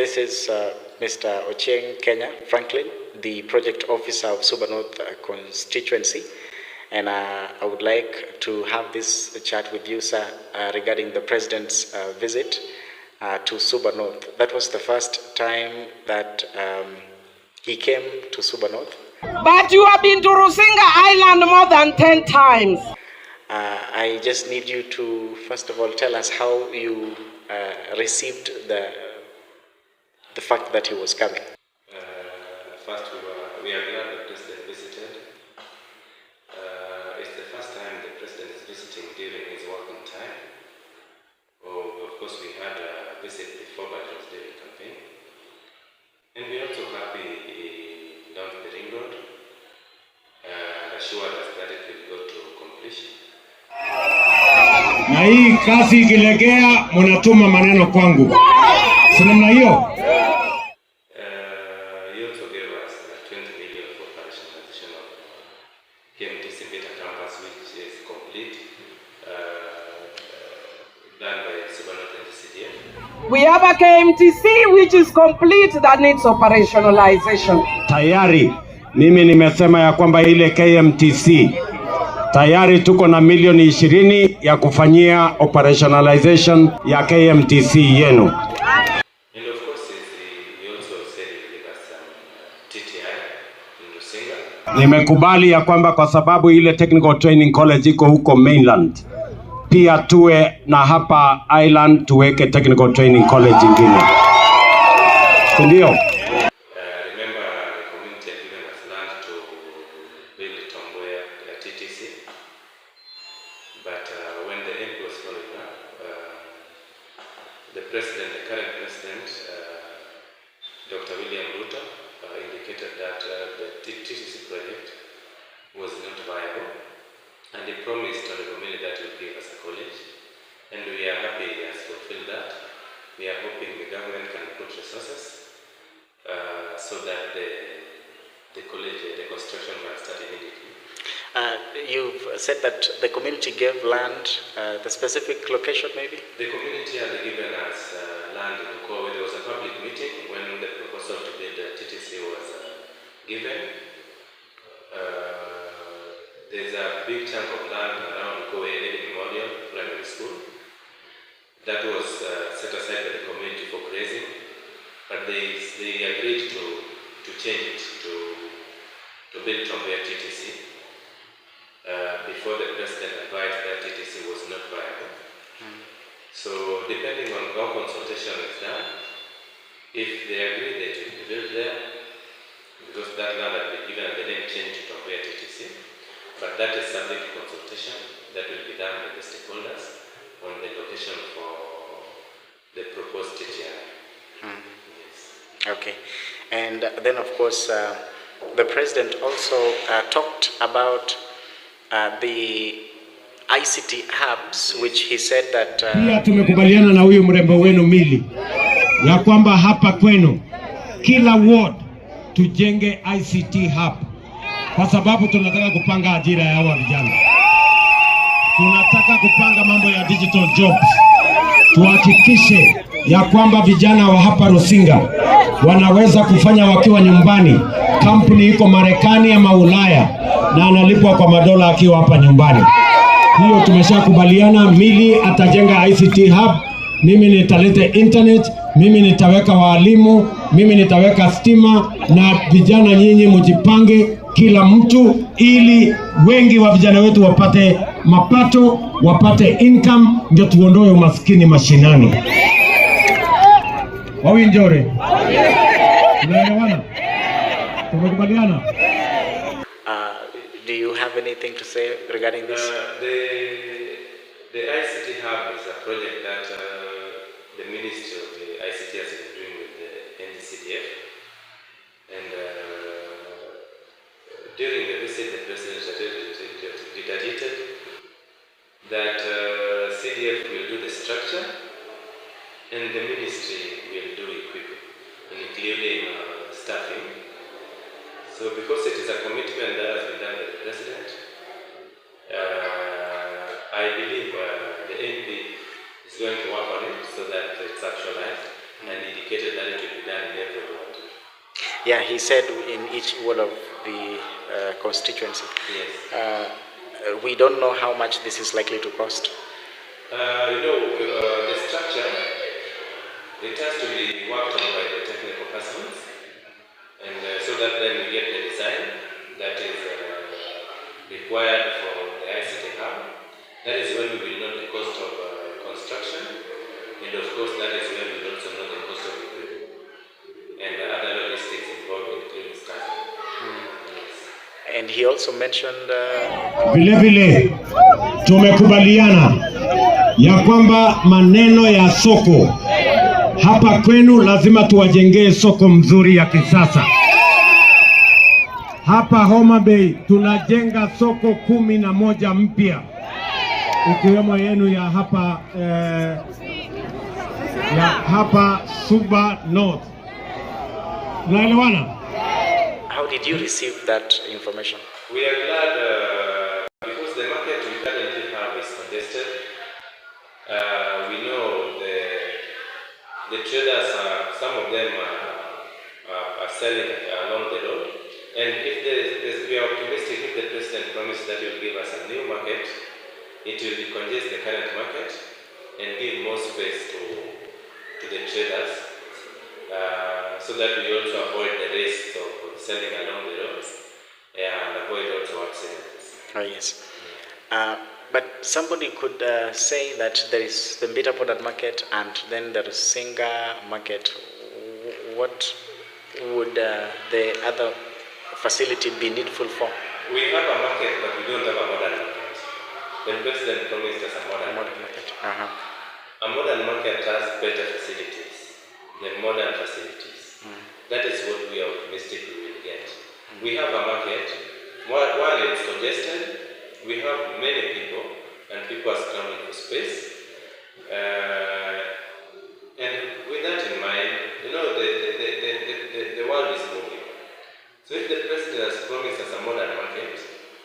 This is Mr. Ochieng Kenya, Franklin, the project officer of Suba North constituency. And I would like to have this chat with you, sir, regarding the president's visit to Suba North. That was the first time that he came to Suba North. But you have been to Rusinga Island more than 10 times. I just need you to, first of all, tell us how you received the fact that he was coming. First, we are glad the president visited. It's the first time the president is visiting during his working time. Of course, we had a visit before, but it was during campaign. And we are also happy he launched the ring road and assured us that it will go to completion. Na hii kazi ikilegea mnatuma maneno kwangu. Si namna hiyo? He also gave us 20 million for operationalization of KMTC Beta campus, which is complete, done by Suba North CDF. We have a KMTC which is complete that needs operationalization. Tayari mimi nimesema ya kwamba ile KMTC tayari tuko na milioni 20 ya kufanyia operationalization ya KMTC yenu. And of course, he also said he will give us some TTI in Rusinga. Nimekubali ya kwamba kwa sababu ile technical training college iko huko mainland, pia tuwe na hapa island tuweke technical training college ingine. Ndio. But when the end was following up, the current president, Dr. William Ruto, indicated that the TTC project was not viable, and he promised on the community that he would give us a college, and we are happy he has fulfilled that. We are hoping the government can put resources so that the college, the construction can start immediately. You've said that the community gave land, the specific location maybe? The community had given us land in Ukowe. There was a public meeting when the proposal to build the TTC was given. There's a big chunk of land around Ukowe Memorial Primary School that was set aside by the community for grazing, but they agreed to change it to build Tombea TTC. Before the president advised that TTC was not viable. So depending on how consultation is done, if they agree that it will be built there, because that land had been given and the name changed to Tombea TTC, but that is subject to consultation that will be done with the stakeholders on the location for the proposed TTI. Yes. Okay. And then of course, the president also talked about the ICT hubs, which he said that pia tumekubaliana na huyu mrembo wenu Mili ya kwamba hapa kwenu kila ward tujenge ICT hub, kwa sababu tunataka kupanga ajira ya hawa vijana. Tunataka kupanga mambo ya digital jobs. Tuhakikishe ya kwamba vijana wa hapa Rusinga wanaweza kufanya wakiwa nyumbani. Kampuni iko Marekani ama Ulaya na analipwa kwa madola akiwa hapa nyumbani. Hiyo tumeshakubaliana. Mili atajenga ICT hub, mimi nitalete internet, mimi nitaweka walimu, mimi nitaweka stima, na vijana nyinyi mjipange kila mtu, ili wengi wa vijana wetu wapate mapato, wapate income, ndio tuondoe umaskini mashinani. Wawi njore. Tunaelewana? Tumekubaliana? Do you have anything to say regarding this? The ICT hub is a project that the Ministry of the ICT has been doing with the NDCDF, and during the visit the president dictated that CDF will do the structure and the ministry will do equipping, including staffing. So because it is a commitment that has been done by the president, I believe the NP is going to work on it so that it's actualized. and indicated that it will be done in every ward. Yeah, he said in each ward of the constituency. Yes. We don't know how much this is likely to cost. The structure, it has to be worked on by the technical persons, and so that then we get the design that is required for the ICT hub. That is when we will know the cost of construction, and of course that is when we will also know the cost of equipment and the other logistics involved in starting. Yes. And he also mentioned vile vile tumekubaliana ya kwamba maneno ya soko hapa kwenu lazima tuwajengee soko mzuri ya kisasa. Hapa Homa Bay tunajenga soko 11 mpya ikiwemo yenu ya hapa Suba North. Unaelewana? how did you receive that information? We are glad because the market we currently have is congested. We know the traders some of them are selling along the road, and if we are optimistic, if the president promised that he will give us a new market, it will decongest the current market and give more space to the traders, so that we also avoid the risk of selling along the roads and avoid also accidents. Oh, yes. But somebody could say that there is the Mbita Product Market and then the Rusinga Market. What would the other facility be needful for? We have a market, but we don't have a modern market. The president promised us a modern market. A modern market has better facilities than modern facilities. That is what we are optimistic we will get. We have a market. While it's congested, we have many people, and people are scrambling for space. And with that in mind, the world is moving. So if the president has promised us a modern market,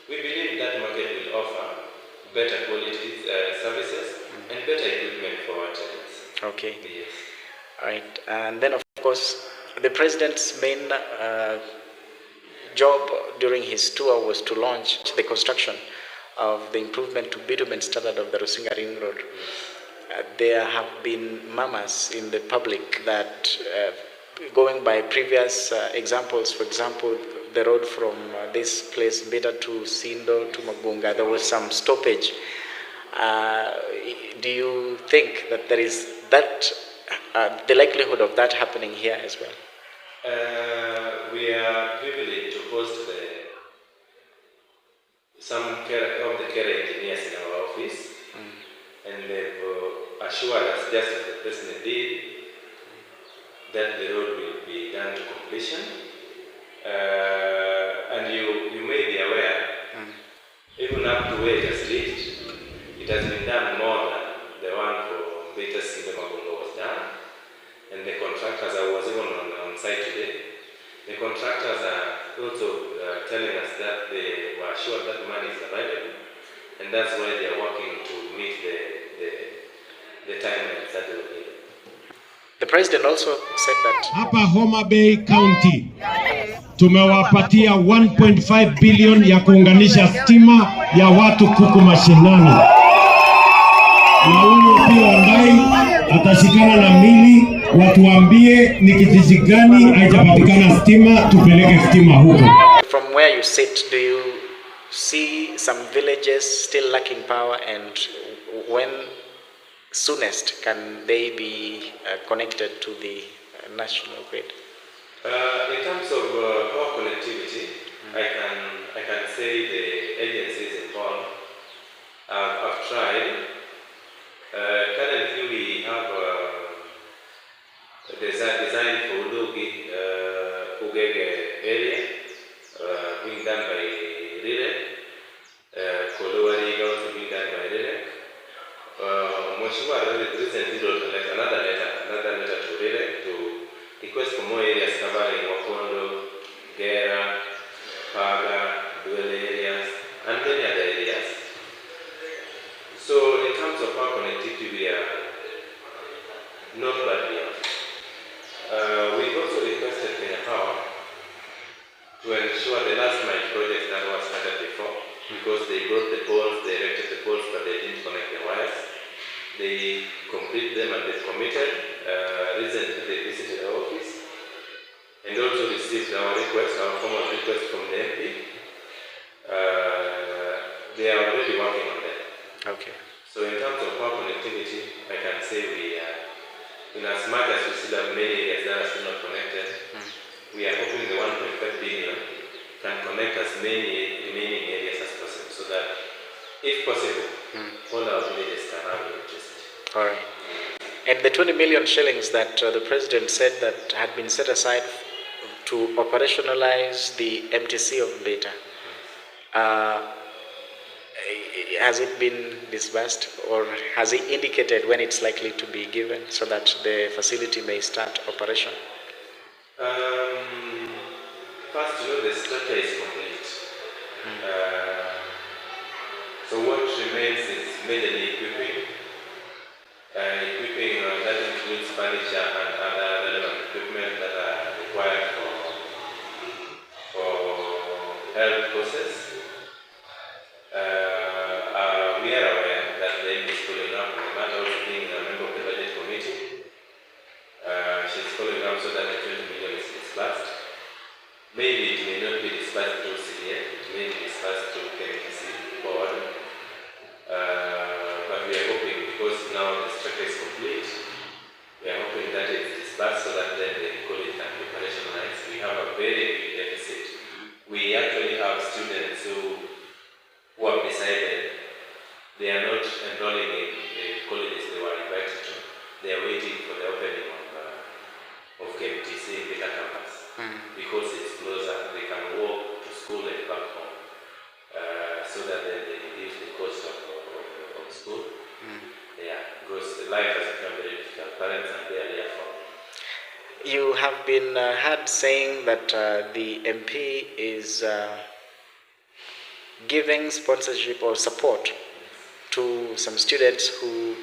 we believe that market will offer better quality services and better equipment for our tenants. Okay. Yes. All right. And then, of course, the president's main job during his tour was to launch the construction of the improvement to bitumen standard of the Rusinga Ring Road. There have been murmurs in the public that, going by previous examples, for example, the road from this place, Mbita to Sindo to Magunga, there was some stoppage. Do you think that there is that the likelihood of that happening here as well? We are privileged to host some of the care engineers in our office, and they've assured us, just as the president did, that the road will be done to completion. And you may be aware, even up to where it has reached, it has been done more than the one for Mbita Sindo Magunga was done. And the contractors, I was even on site today, the contractors are also telling us that they were sure that money is available, and that's why they are working to meet the timelines that they were given. The president also said that hapa Homa Bay County tumewapatia 1.5 billion ya kuunganisha stima ya watu kuku mashinani, na huyo pia Ondai atashikana na mili watuambie ni kijiji gani haijapatikana stima, tupeleke stima huko. from where you sit, do you see some villages still lacking power, and when soonest can they be connected to the national grid? In terms of power connectivity, I can say the agencies involved have tried. Currently, we have a design for Udugi Ugege area being done by RIREC. Kolowari also being done by RIREC. Mheshimiwa recently wrote another letter to RIREC to request for more areas covering Wakondo, Gera, Paga, Duele areas, and many other areas. So in terms of power connectivity, we are not badly off. to ensure the last mile project that was started before, because they brought the poles, they erected the poles, but they didn't connect the wires. They complete them and they committed. Recently they visited our office and also received our request, our formal request from the MP. They are already working on that. Okay. So in terms of power connectivity, I can say we are, in as much as we still have many areas that are still not connected, we are hoping the 1.5 billion can connect as many remaining areas as possible, so that, if possible, all our villages can have electricity. All right. And the 20 million shillings that the president said that had been set aside to operationalize the MTC of Beta, has it been disbursed, or has he indicated when it's likely to be given so that the facility may start operation? First, the structure is complete. So what remains is majorly equipping. That includes furniture and other relevant equipment that are required for health process. We are aware that the MP is following up on the matter, also being a member of the budget committee. She's following up so that the 20 million is disbursed. Maybe it may not be disbursed through CDF, it may be disbursed through KMTC board. But we are hoping, because now the structure is complete, we are hoping that it's disbursed so that then the college can be operationalized. We have a very big deficit. We actually have students who have decided they are not enrolling in the colleges they were invited to. They are waiting for the opening of KMTC in Beta campus. Because it's closer, they can walk to school and back home, so that then they reduce the cost of school. Yeah, because life has become very difficult. Parents are barely afford. You have been heard saying that the MP is giving sponsorship or support to some students who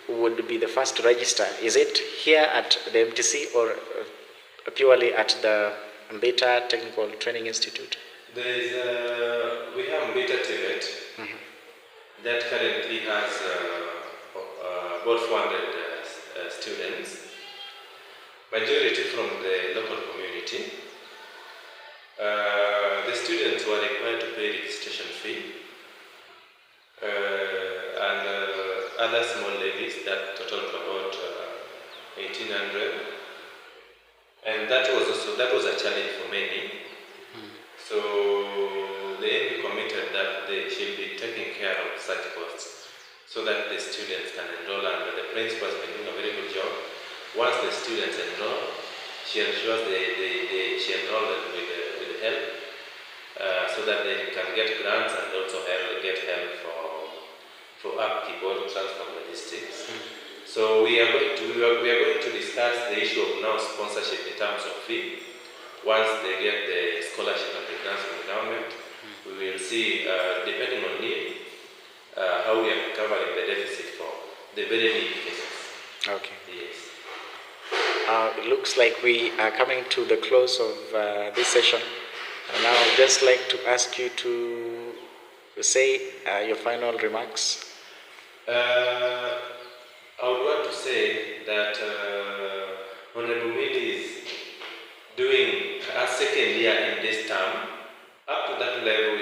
would be the first to register. Is it here at the MTC or purely at the Beta Technical Training Institute? We have Beta TVET that currently has about 400 students, majority from the local community. The students were required to pay registration fee and other small levies that totaled about 1,800, and that was a challenge for many. So the MP committed that they should be taking care of such costs so that the students can enroll, and the principal has been doing a very good job. Once the students enroll, she ensures she enrolls them with help, so that they can get grants and also get help for upkeep or transfer logistics. So we are going to discuss the issue of now sponsorship in terms of fee. Once they get the scholarship and the grants from the government, we will see, depending on need, how we are covering the deficit for the very needy cases. Okay. Yes. It looks like we are coming to the close of this session. And now I'd just like to ask you to say your final remarks. I would want to say that Honorable Mili is doing a second year in this term. Up to that level,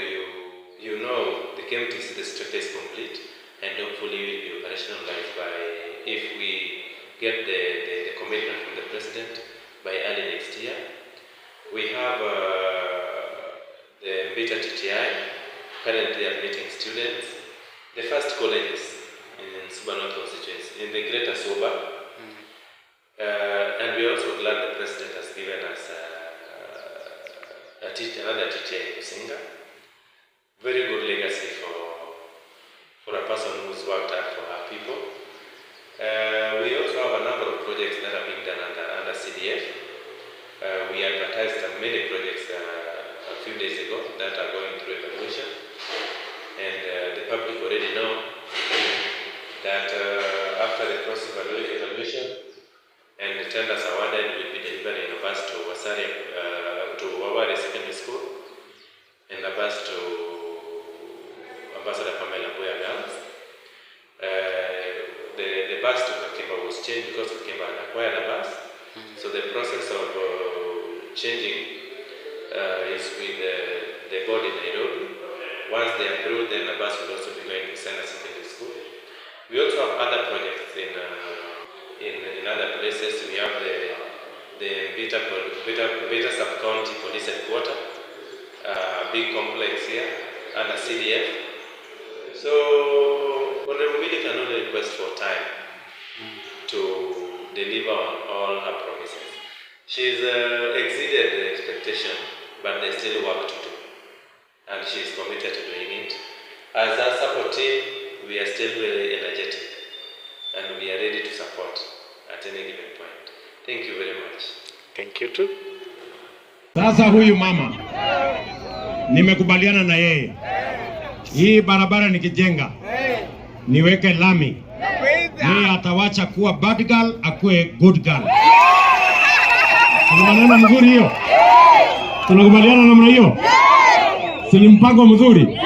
you know the KMTC, the structure is complete, and hopefully will be operationalized by, if we get the commitment from the President, by early next year. We have the Beta TTI currently admitting students. The first colleges in Suba North constituency, in the greater Suba. And we are also glad the President has given us another teacher in Musinga. Very good legacy for a person who's worked hard for her people. We also have a number of projects that are being done under CDF. We advertised many projects a few days ago that are going through evaluation. And the public already know that after the process of evaluation and the tenders awarded, will be delivering a bus to Wasari, to Wawari Secondary School. bus to Ambassador Pamela Boya Girls. The bus to Kakimba was changed because Kakimba had acquired a bus. So the process of changing is with the board in Nairobi. Once they approve, then the bus will also be going to Sena Secondary School. We also have other projects in other places. We have the Beta Sub-County Police Headquarters, big complex here, and a CDF. So, Honorable Millie can only request for time to deliver on all her promises. She's exceeded the expectation, but there's still work to do, and she's committed to doing it. As a support team, we are still very energetic, and we are ready to support at any given point. Thank you very much. Thank you too. Sasa huyu mama nimekubaliana na yeye, hii barabara nikijenga niweke lami, yeye atawacha kuwa bad girl akuwe good girl. Tunakubaliana mzuri hiyo? Tunakubaliana namna hiyo? Si ni mpango mzuri?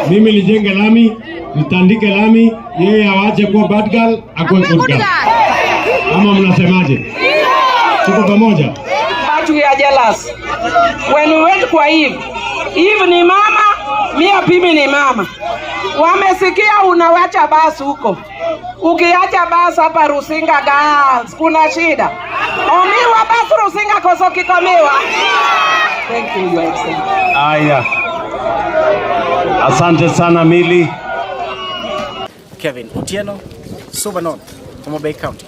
Mimi nijenge lami, nitandike lami, yeye awache kuwa bad girl akuwe good girl. Ama mnasemaje? Tuko pamoja? But we are jealous. When we went kwa Eve ni mama, mia pimi ni mama. Wamesikia unawacha basi huko. Ukiacha basi hapa Rusinga Girls, kuna shida. Omiwa basi Rusinga koso kikomiwa. Thank you, Your Excellency. Aya. Asante sana Millie. Kevin Otieno, Suba North, Homa Bay County.